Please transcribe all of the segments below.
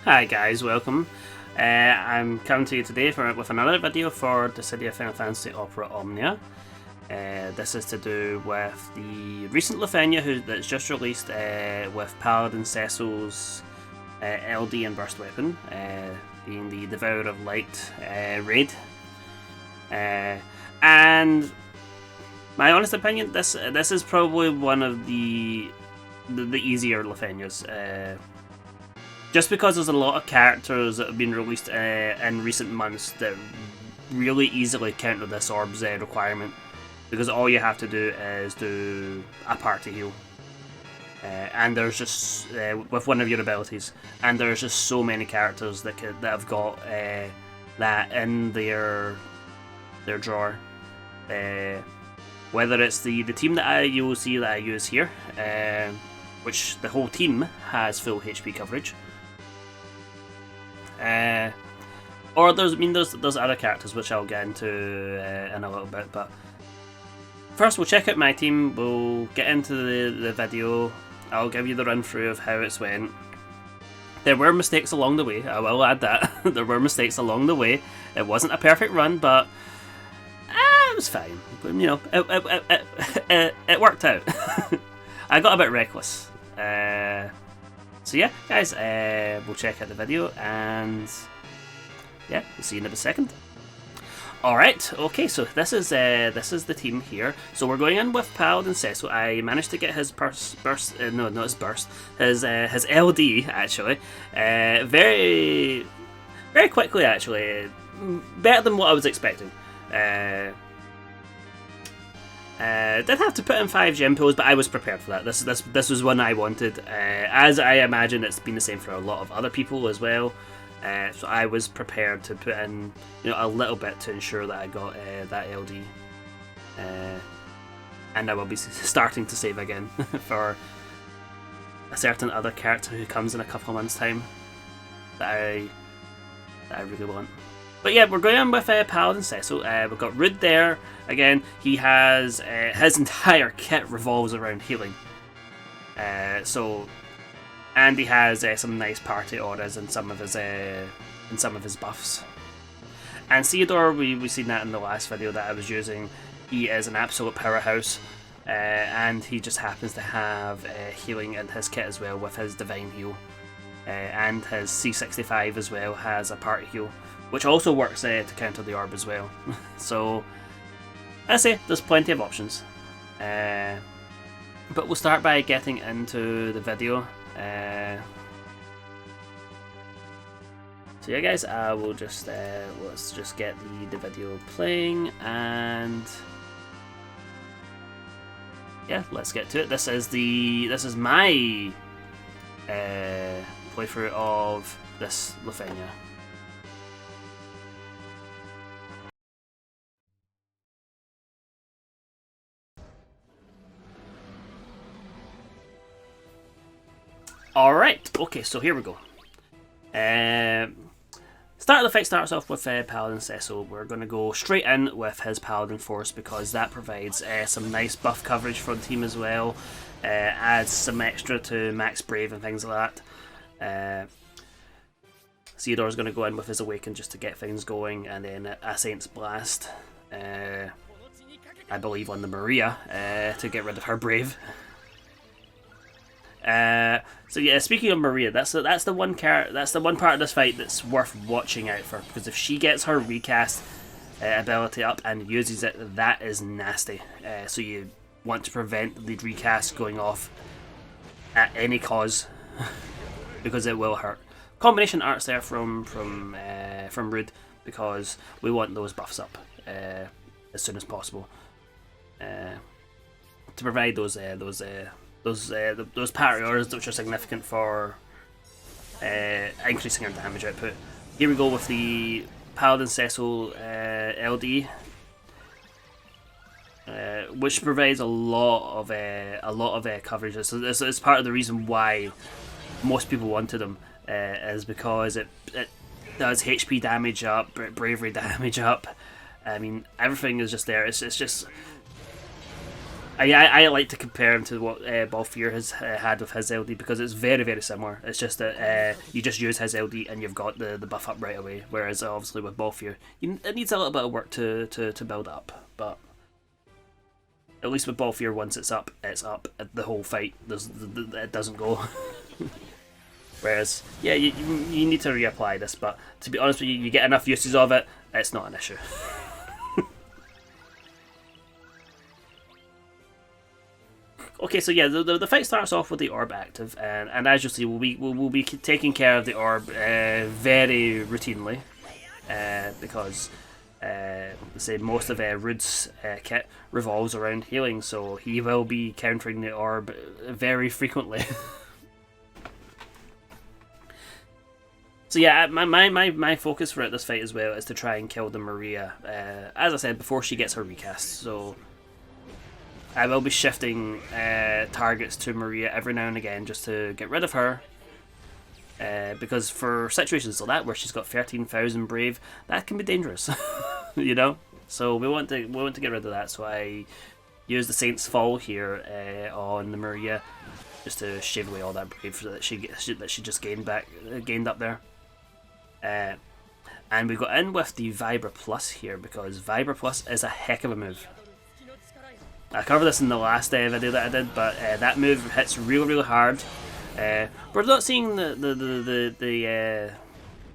Hi guys, welcome. I'm coming to you today with another video for the City of Final Fantasy Opera Omnia. This is to do with the recent Lufenia that's just released with Paladin Cecil's LD and Burst Weapon, being the Devourer of Light raid. And my honest opinion, this is probably one of the easier Lufenias. Just because there's a lot of characters that have been released in recent months that really easily counter this orb's requirement, because all you have to do is do a party heal, and there's just with one of your abilities, and there's just so many characters that have got that in their drawer. Whether it's the team that you'll see that I use here, which the whole team has full HP coverage. Or there's other characters which I'll get into in a little bit, but first we'll check out my team, we'll get into the video, I'll give you the run through of how it's went. There were mistakes along the way, I will add that. There were mistakes along the way. It wasn't a perfect run, but it was fine. You know, it worked out. I got a bit reckless. So yeah, guys, we'll check out the video, and yeah, we'll see you in a second. Alright, okay, so this is the team here. So we're going in with Paladin Cecil. I managed to get his his LD actually, very quickly actually, better than what I was expecting. Did have to put in 5 gem pools, but I was prepared for that. This was one I wanted, as I imagine it's been the same for a lot of other people as well. So I was prepared to put in, a little bit to ensure that I got that LD, and I will be starting to save again for a certain other character who comes in a couple of months' time that I really want. But yeah, we're going on with Paladin Cecil. We've got Rude there. Again, he has his entire kit revolves around healing. And he has some nice party auras in some of his buffs. And Ceodore, we've seen that in the last video that I was using. He is an absolute powerhouse, and he just happens to have healing in his kit as well with his Divine Heal, and his C65 as well has a party heal, which also works to counter the orb as well. So, I say, there's plenty of options. But we'll start by getting into the video. So yeah guys, I will just, let's just get the video playing, and yeah, let's get to it. This is my playthrough of this Lufenia. Alright, okay, so here we go. Start of the fight starts off with Paladin Cecil. We're going to go straight in with his Paladin Force, because that provides some nice buff coverage for the team as well. Adds some extra to max brave and things like that. Ceodore's going to go in with his Awaken just to get things going, and then a Saint's Blast, I believe on the Maria, to get rid of her brave. So yeah, speaking of Maria, that's the one part of this fight that's worth watching out for, because if she gets her recast ability up and uses it, that is nasty. So you want to prevent the recast going off at any cause, because it will hurt. Combination arts there from Rude, because we want those buffs up as soon as possible, to provide those parry orders which are significant for increasing our damage output. Here we go with the Paladin Cecil LD, which provides a lot of coverage. So this is part of the reason why most people wanted them, is because it does HP damage up, bravery damage up. I mean, everything is just there. It's just I like to compare him to what Balfear has had with his LD because it's very, very similar. It's just that you just use his LD and you've got the buff up right away, whereas obviously with Balfear, it needs a little bit of work to build up, but at least with Balfear, once it's up. The whole fight, it doesn't go. Whereas, yeah, you need to reapply this, but to be honest with you, you get enough uses of it, it's not an issue. Okay, so yeah, the fight starts off with the orb active, and as you'll see, we'll be taking care of the orb very routinely, because say most of Rude's kit revolves around healing, so he will be countering the orb very frequently. So yeah, my focus throughout this fight as well is to try and kill the Maria, as I said, before she gets her recast, so I will be shifting targets to Maria every now and again just to get rid of her. Because for situations like that where she's got 13,000 brave, that can be dangerous, you know. So we want to get rid of that. So I use the Saint's Fall here on the Maria, just to shave away all that brave that she just gained up there. And we got in with the Vibra Plus here because Vibra Plus is a heck of a move. I covered this in the last video that I did, but that move hits really hard. We're not seeing the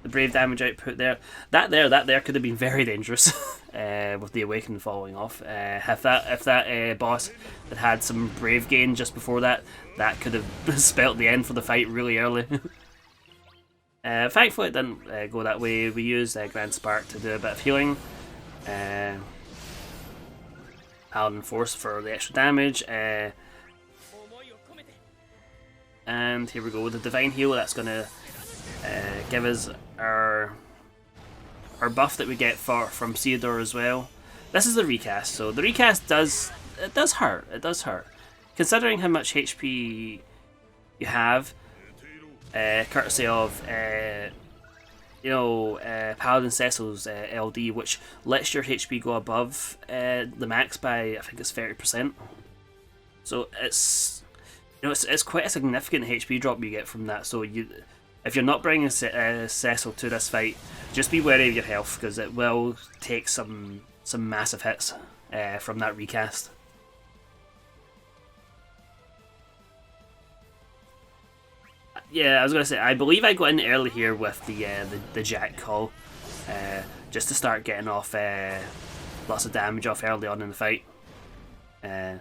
brave damage output there. That there could have been very dangerous with the Awaken falling off. If that boss had some brave gain just before that could have spelt the end for the fight really early. Thankfully it didn't go that way. We used Grand Spark to do a bit of healing. Paladin Force for the extra damage. And here we go with the Divine Heal. That's going to give us our buff that we get from Ceodore as well. This is the recast, so the recast does hurt. It does hurt, considering how much HP you have, courtesy of Paladin Cecil's LD, which lets your HP go above the max by I think it's 30%. So it's quite a significant HP drop you get from that. So if you're not bringing Cecil to this fight, just be wary of your health because it will take some massive hits from that recast. Yeah, I was gonna say I believe I got in early here with the Jack call, just to start getting off lots of damage off early on in the fight. And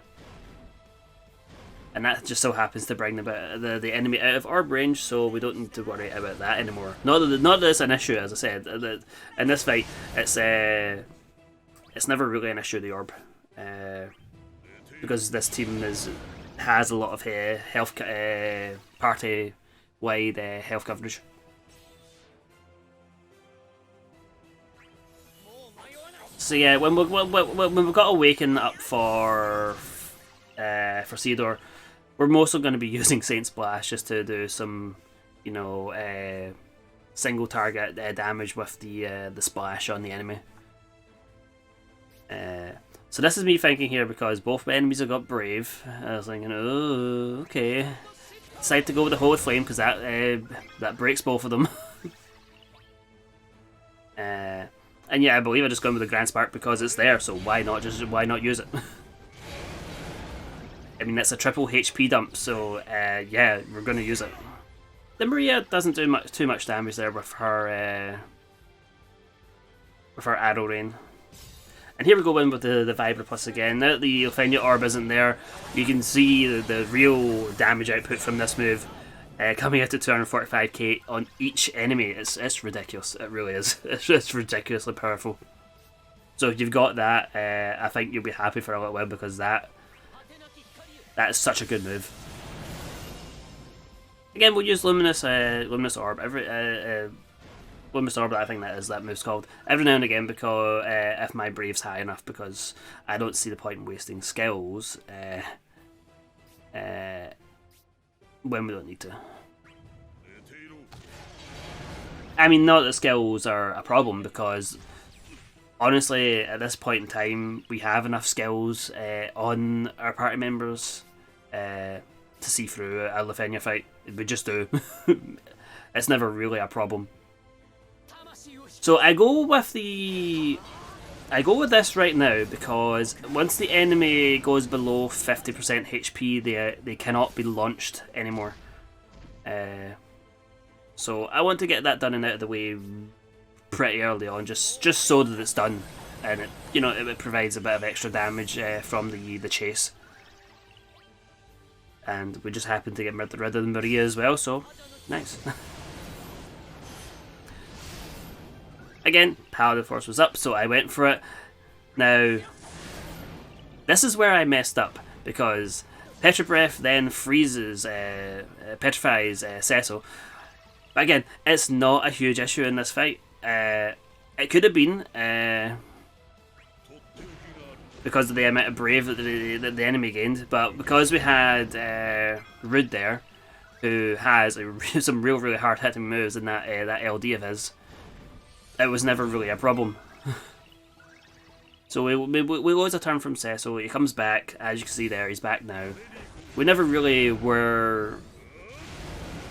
that just so happens to bring the enemy out of orb range, so we don't need to worry about that anymore. Not that it's an issue, as I said. In this fight, it's never really an issue, the orb, because this team has a lot of health party-wide health coverage. So yeah, when we've got Awaken up for Ceodore, we're mostly going to be using Saint Splash just to do some, single target damage with the splash on the enemy. So this is me thinking here because both my enemies have got Brave. I was thinking, oh, okay. Decided to go with the Holy Flame because that breaks both of them. And yeah, I believe I just gone with the Grand Spark because it's there. So why not use it? I mean, it's a triple HP dump, so yeah, we're going to use it. The Maria doesn't do too much damage there with her arrow rain. And here we go in with the Vibra Plus again. Now that the Lufenia orb isn't there, you can see the real damage output from this move coming out at 245k on each enemy. It's ridiculous. It really is. It's ridiculously powerful. So if you've got that, I think you'll be happy for a little while because that is such a good move. Again, we'll use Luminous Orb Luminous Orb, I think that move's called, every now and again because if my Brave's high enough, because I don't see the point in wasting skills when we don't need to. I mean, not that skills are a problem because honestly, at this point in time, we have enough skills on our party members to see through a Lufenia fight. We just do. It's never really a problem. So I go with this right now because once the enemy goes below 50% HP, they cannot be launched anymore. So I want to get that done and out of the way pretty early on, just so that it's done, and it provides a bit of extra damage from the chase. And we just happen to get rid of the Maria as well, so nice. Again, Paladin Force was up, so I went for it. Now, this is where I messed up, because Petrified then freezes, petrifies Cecil. But again, it's not a huge issue in this fight. It could have been, because of the amount of brave that the enemy gained, but because we had Rude there, who has some really hard hitting moves in that LD of his, it was never really a problem. So we lose a turn from Cecil. He comes back, as you can see there, he's back now. We never really were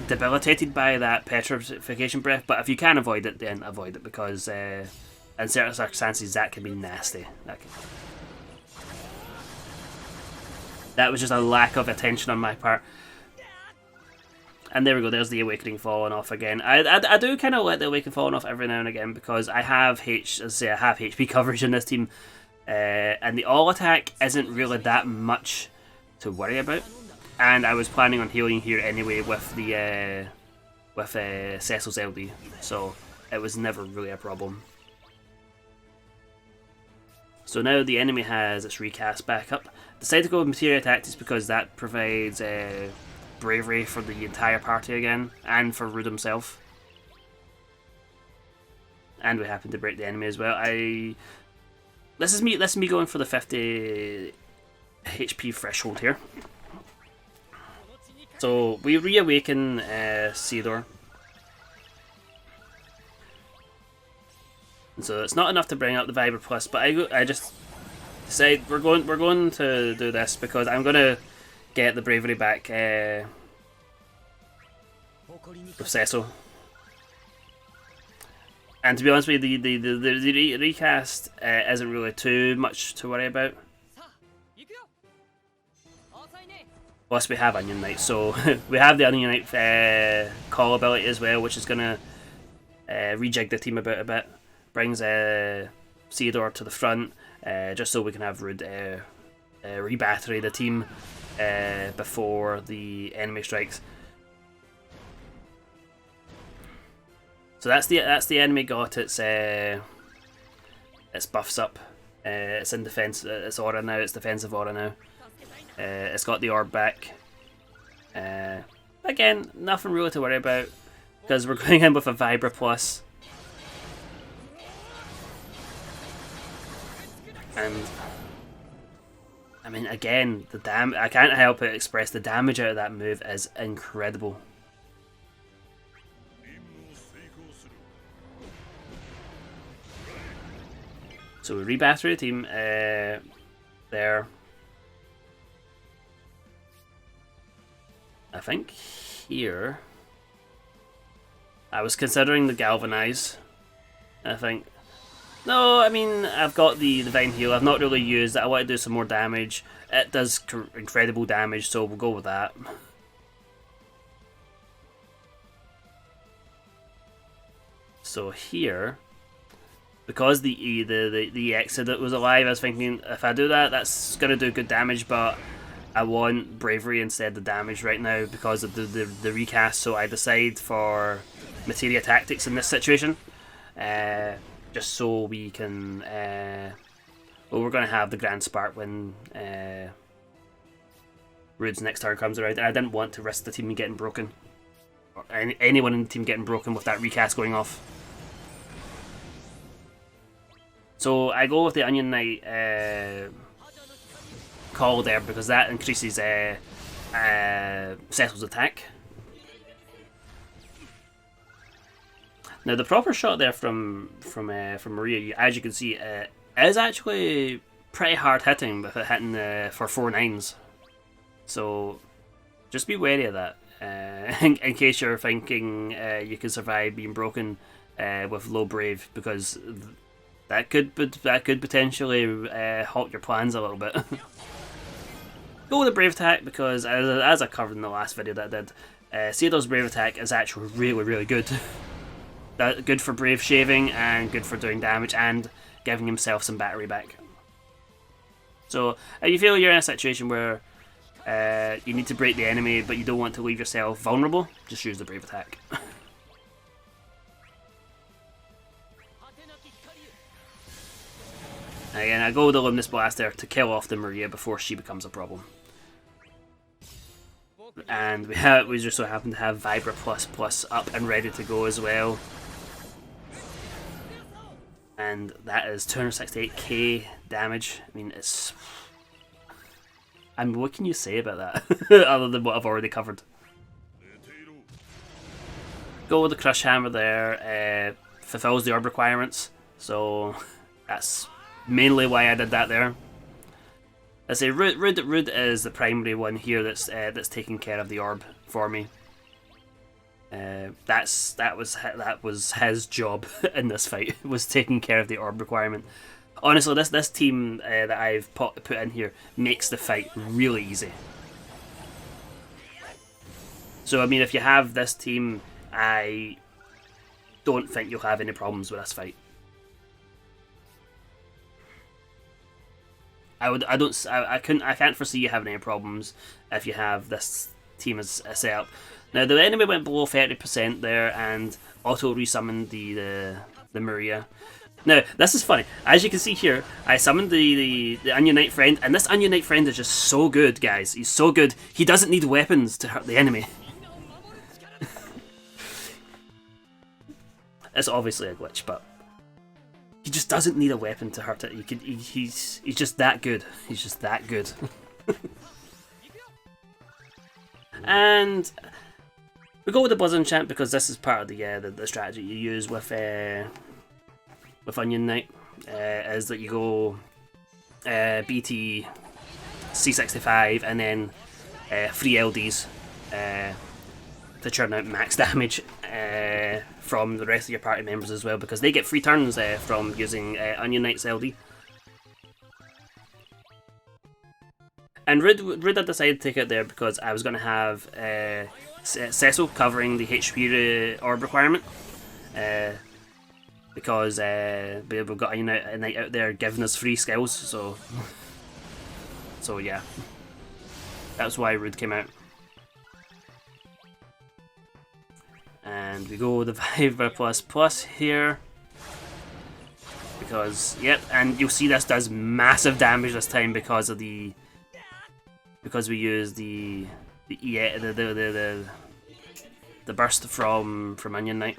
debilitated by that petrification breath, but if you can avoid it, then avoid it, because in certain circumstances that can be nasty. That was just a lack of attention on my part. And there we go, there's the Awakening falling off again. I do kind of let the Awakening falling off every now and again, because I have HP coverage in this team, and the all attack isn't really that much to worry about. And I was planning on healing here anyway with the Cecil's LD, so it was never really a problem. So now the enemy has its recast back up. Decided to go with Materia Tactics because that provides bravery for the entire party again, and for Rude himself. And we happen to break the enemy as well. This is me going for the 50 HP threshold here. So we reawaken Ceodore. And so it's not enough to bring up the Vibra Plus, but I just decide we're going to do this because I'm gonna get the bravery back with Cecil. And to be honest with you, the recast isn't really too much to worry about. Plus we have Onion Knight, so we have the Onion Knight call ability as well, which is going to rejig the team about a bit. Brings Ceodore to the front, just so we can have Rude re-battery the team before the enemy strikes. So that's the enemy got its buffs up. It's in defense. It's aura now. It's defensive aura now. It's got the orb back. Again, nothing really to worry about because we're going in with a Vibra Plus. And I mean, again, I can't help but express the damage out of that move is incredible. So we re-battery the team there. I think here I was considering the Galvanize. I think. No, I mean, I've got the Divine Heal. I've not really used it. I want to do some more damage. It does incredible damage, so we'll go with that. So here, because the Exodus was alive, I was thinking if I do that, that's going to do good damage, but I want Bravery instead of the damage right now because of the recast, so I decide for Materia Tactics in this situation. Just so we can... well, we're going to have the Grand Spark when Rude's next turn comes around, and I didn't want to risk the team getting broken. Or anyone in the team getting broken with that recast going off. So I go with the Onion Knight call there because that increases Cecil's attack. Now the proper shot there from Maria, as you can see, is actually pretty hard hitting with it hitting for 4/9s. So just be wary of that. In case you're thinking you can survive being broken with low brave, because that could potentially halt your plans a little bit. Go with the brave attack because, as I covered in the last video that I did, Ceodore's brave attack is actually really good. Good for brave shaving and good for doing damage and giving himself some battery back. So if you feel you're in a situation where you need to break the enemy but you don't want to leave yourself vulnerable, just use the brave attack. Again, I go with the Luminous Blaster to kill off the Maria before she becomes a problem. And we just so happen to have Vibra plus up and ready to go as well. And that is 268k damage. I mean, what can you say about that other than what I've already covered? Go with the Crush Hammer there. Fulfills the orb requirements, so that's mainly why I did that there. I say Rude is the primary one here that's taking care of the orb for me. That was his job in this fight, was taking care of the orb requirement. Honestly, this team that I've put in here makes the fight really easy. So I mean, if you have this team, I don't think you'll have any problems with this fight. I can't foresee you having any problems if you have this team as a setup. Now the enemy went below 30% there and auto resummoned the Maria. Now this is funny. As you can see here, I summoned the Onion Knight friend, and this Onion Knight friend is just so good, guys. He's so good. He doesn't need weapons to hurt the enemy. It's obviously a glitch, but he just doesn't need a weapon to hurt it. He's just that good. He's just that good. And we go with the Buzz Enchant because this is part of the strategy you use with Onion Knight. Is that you go BT C65 and then 3 LDs to churn out max damage from the rest of your party members as well, because they get free turns from using Onion Knight's LD. And Rude I decided to take it there because I was going to have Cecil covering the HP orb requirement, because we've got a Knight out there giving us free skills, so yeah, that's why Rude came out. And we go with the Vibra plus here because and you'll see this does massive damage this time because we use the burst from Onion Knight,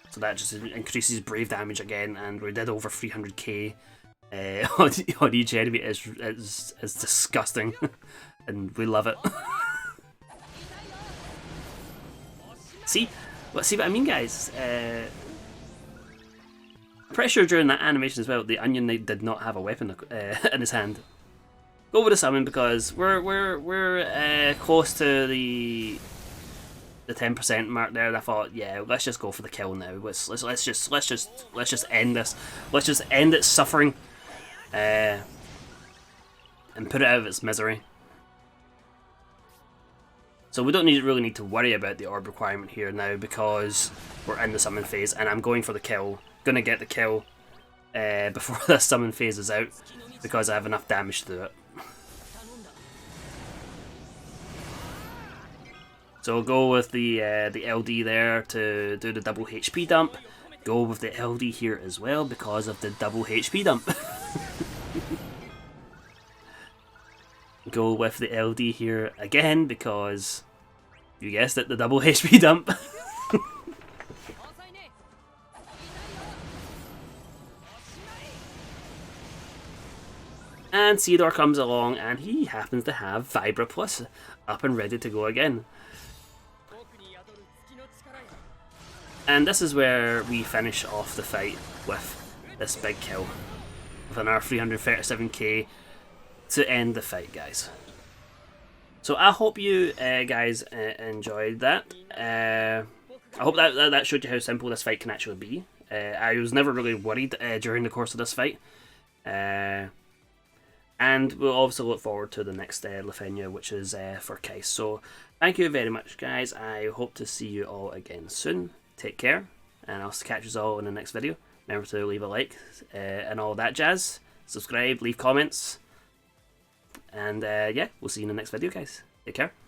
so that just increases brave damage again, and we did over 300k on each enemy. Is disgusting, and we love it. See what I mean, guys? I'm pretty sure during that animation as well, the Onion Knight did not have a weapon in his hand. Go with a summon because we're close to the 10% mark there. And I thought, yeah, let's just go for the kill now. Let's just end this. Let's just end its suffering, and put it out of its misery. So we don't really need to worry about the orb requirement here now because we're in the summon phase, and I'm going for the kill. Gonna get the kill before the summon phase is out because I have enough damage to do it. So we'll go with the LD there to do the double HP dump. Go with the LD here as well because of the double HP dump. Go with the LD here again because, you guessed it, the double HP dump. And Ceodore comes along and he happens to have Vibra Plus up and ready to go again. And this is where we finish off the fight with this big kill. With another 337k to end the fight, guys. So I hope you guys enjoyed that. I hope that showed you how simple this fight can actually be. I was never really worried during the course of this fight. And we'll obviously look forward to the next Lufenia, which is for Kais. So thank you very much, guys. I hope to see you all again soon. Take care, and I'll catch you all in the next video. Remember to leave a like and all that jazz. Subscribe, leave comments. And yeah, we'll see you in the next video, guys. Take care.